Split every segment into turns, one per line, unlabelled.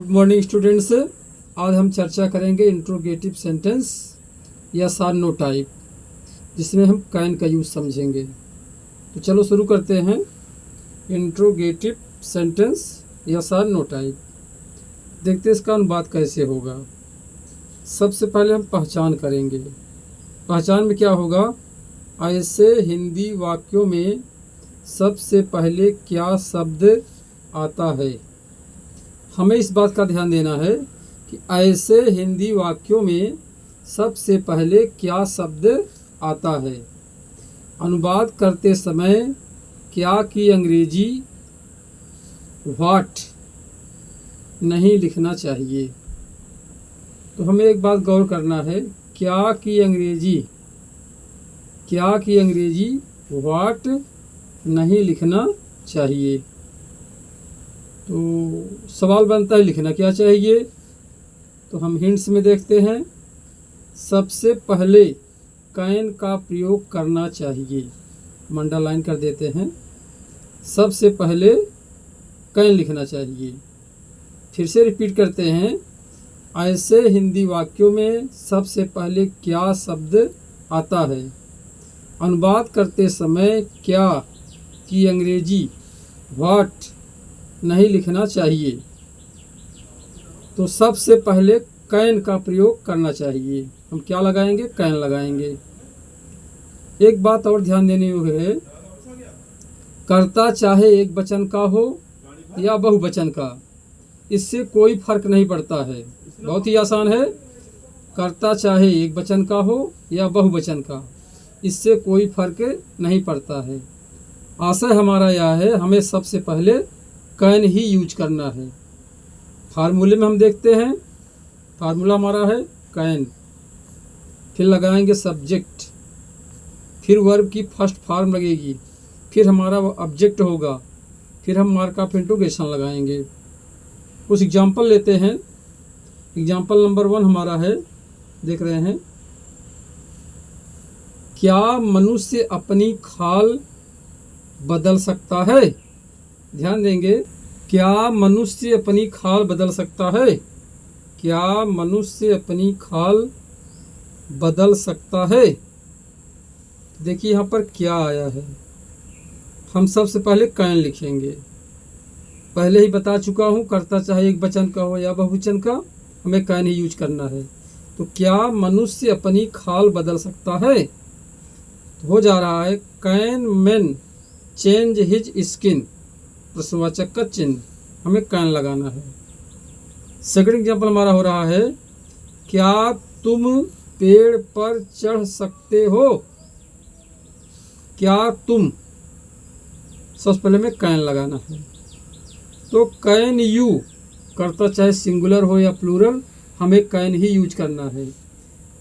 Good morning students. आज हम चर्चा करेंगे इंट्रोगेटिव सेंटेंस या आर नो टाइप, जिसमें हम कैन का यूज़ समझेंगे। तो चलो शुरू करते हैं। इंट्रोगेटिव सेंटेंस या आर नो टाइप, देखते हैं इसका अनुवाद कैसे होगा। सबसे पहले हम पहचान करेंगे। पहचान में क्या होगा? ऐसे हिंदी वाक्यों में सबसे पहले क्या शब्द आता है। हमें इस बात का ध्यान देना है कि ऐसे हिंदी वाक्यों में सबसे पहले क्या शब्द आता है। अनुवाद करते समय क्या की अंग्रेजी व्हाट नहीं लिखना चाहिए। तो हमें एक बात गौर करना है, क्या की अंग्रेजी व्हाट नहीं लिखना चाहिए। तो सवाल बनता है, लिखना क्या चाहिए? तो हम हिंट्स में देखते हैं। सबसे पहले कैन का प्रयोग करना चाहिए, अंडरलाइन कर देते हैं। सबसे पहले कैन लिखना चाहिए। फिर से रिपीट करते हैं, ऐसे हिंदी वाक्यों में सबसे पहले क्या शब्द आता है। अनुवाद करते समय क्या की अंग्रेजी व्हाट नहीं लिखना चाहिए। तो सबसे पहले कैन का प्रयोग करना चाहिए। हम क्या लगाएंगे? कैन लगाएंगे। एक बात और ध्यान देने योग्य है, कर्ता चाहे एक वचन का हो या बहुवचन का, इससे कोई फर्क नहीं पड़ता है। बहुत ही आसान है। कर्ता चाहे एक वचन का हो या बहुवचन का, इससे कोई फर्क नहीं पड़ता है। आशय हमारा यह है, हमें सबसे पहले कैन ही यूज करना है। फार्मूले में हम देखते हैं, फार्मूला हमारा है कैन, फिर लगाएंगे सब्जेक्ट, फिर वर्ब की फर्स्ट फॉर्म लगेगी, फिर हमारा ऑब्जेक्ट होगा, फिर हम मार्क ऑफ इंट्रोगेशन लगाएंगे। कुछ एग्जांपल लेते हैं। एग्जांपल नंबर 1 हमारा है, देख रहे हैं, क्या मनुष्य अपनी खाल बदल सकता है? ध्यान देंगे, क्या मनुष्य अपनी खाल बदल सकता है? क्या मनुष्य अपनी खाल बदल सकता है? देखिए यहाँ पर क्या आया है। हम सबसे पहले कैन लिखेंगे। पहले ही बता चुका हूँ, कर्ता चाहे एक वचन का हो या बहुवचन का, हमें कैन ही यूज करना है। तो क्या मनुष्य अपनी खाल बदल सकता है? तो हो जा रहा है, can man change his skin, प्रश्नवाचक का चिन्ह, हमें कैन लगाना है। सेकंड एग्जाम्पल हमारा हो रहा है, क्या तुम पेड़ पर चढ़ सकते हो? क्या तुम, सबसे पहले में कैन लगाना है। तो कैन यू, कर्ता चाहे सिंगुलर हो या प्लूरल, हमें कैन ही यूज करना है।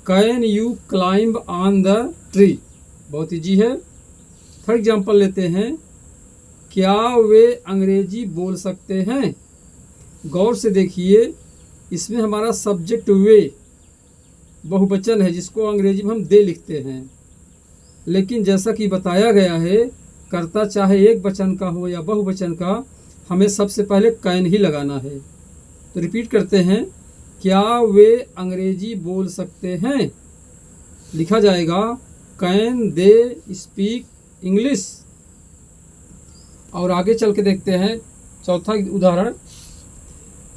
Can you climb on the tree, बहुत ईजी है। थर्ड एग्जाम्पल लेते हैं, क्या वे अंग्रेजी बोल सकते हैं? गौर से देखिए, इसमें हमारा सब्जेक्ट वे बहुवचन है, जिसको अंग्रेजी में हम दे लिखते हैं। लेकिन जैसा कि बताया गया है, कर्ता चाहे एक वचन का हो या बहुवचन का, हमें सबसे पहले कैन ही लगाना है। तो रिपीट करते हैं, क्या वे अंग्रेजी बोल सकते हैं? लिखा जाएगा, कैन दे स्पीक इंग्लिश। और आगे चल के देखते हैं चौथा उदाहरण,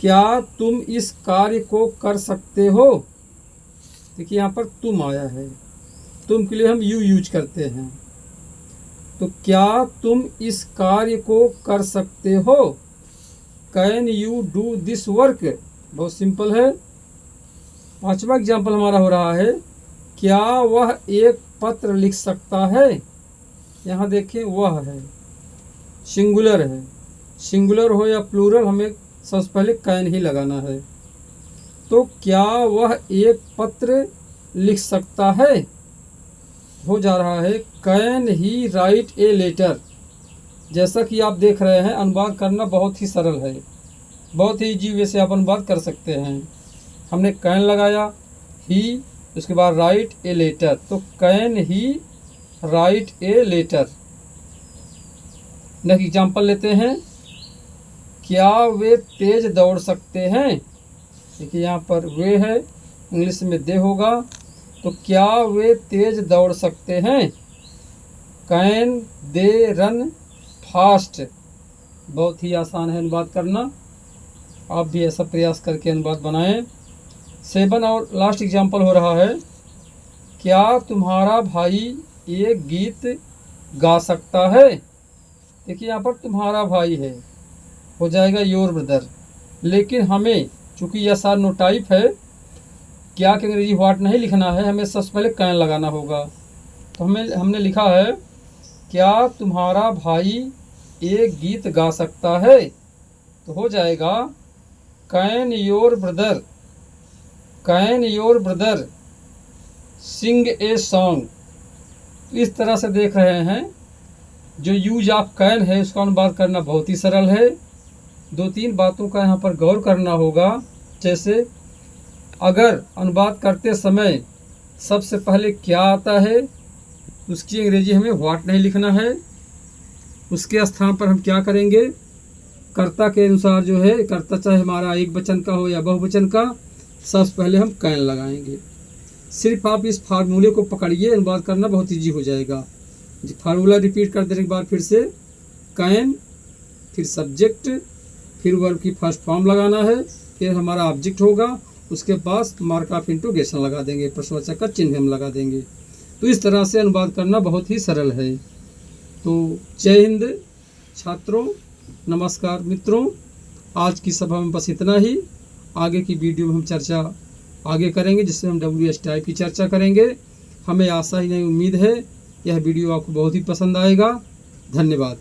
क्या तुम इस कार्य को कर सकते हो? देखिए यहाँ पर तुम आया है, तुम के लिए हम यू यूज करते हैं। तो क्या तुम इस कार्य को कर सकते हो? Can you do this work, बहुत सिंपल है। पांचवा एग्जाम्पल हमारा हो रहा है, क्या वह एक पत्र लिख सकता है? यहाँ देखें, वह है, सिंगुलर है। सिंगुलर हो या प्लूरल, हमें सबसे पहले कैन ही लगाना है। तो क्या वह एक पत्र लिख सकता है? हो जा रहा है, can he write a letter. जैसा कि आप देख रहे हैं, अनुवाद करना बहुत ही सरल है, बहुत ही इजी वे से आप अनुवाद कर सकते हैं। हमने कैन लगाया, ही, उसके बाद राइट ए लेटर, तो can he write a letter. Next example लेते हैं, क्या वे तेज दौड़ सकते हैं? देखिए यहाँ पर वे है, इंग्लिश में दे होगा। तो क्या वे तेज दौड़ सकते हैं? Can they run fast. बहुत ही आसान है अनुवाद करना, आप भी ऐसा प्रयास करके अनुवाद बनाएं। 7 और लास्ट एग्जाम्पल हो रहा है, क्या तुम्हारा भाई एक गीत गा सकता है? देखिए यहाँ पर तुम्हारा भाई है, हो जाएगा योर ब्रदर, लेकिन हमें चूंकि यह सार नो टाइप है, क्या कि अंग्रेजी व्हाट नहीं लिखना है, हमें सबसे पहले कैन लगाना होगा। तो हमने लिखा है क्या तुम्हारा भाई एक गीत गा सकता है, तो हो जाएगा can your brother sing a song. इस तरह से देख रहे हैं, जो यूज ऑफ कैन है उसका अनुवाद करना बहुत ही सरल है। 2-3 बातों का यहाँ पर गौर करना होगा। जैसे अगर अनुवाद करते समय सबसे पहले क्या आता है, उसकी अंग्रेजी हमें व्हाट नहीं लिखना है, उसके स्थान पर हम क्या करेंगे, कर्ता के अनुसार जो है, कर्ता चाहे हमारा एक वचन का हो या बहुवचन का, सबसे पहले हम कैन लगाएंगे। सिर्फ आप इस फार्मूले को पकड़िए, अनुवाद करना बहुत ईजी हो जाएगा। फार्मूला रिपीट कर देने के बाद फिर से कैन, फिर सब्जेक्ट, फिर वर्ब की फर्स्ट फॉर्म लगाना है, फिर हमारा ऑब्जेक्ट होगा, उसके पास मार्क ऑफ इंटरोगेशन लगा देंगे, प्रश्नवाचक का चिन्ह हम लगा देंगे। तो इस तरह से अनुवाद करना बहुत ही सरल है। तो जय हिंद छात्रों, नमस्कार मित्रों, आज की सभा में बस इतना ही। आगे की वीडियो में हम चर्चा आगे करेंगे, जिससे हम WH टाइप की चर्चा करेंगे। हमें आशा ही नहीं, उम्मीद है यह वीडियो आपको बहुत ही पसंद आएगा। धन्यवाद।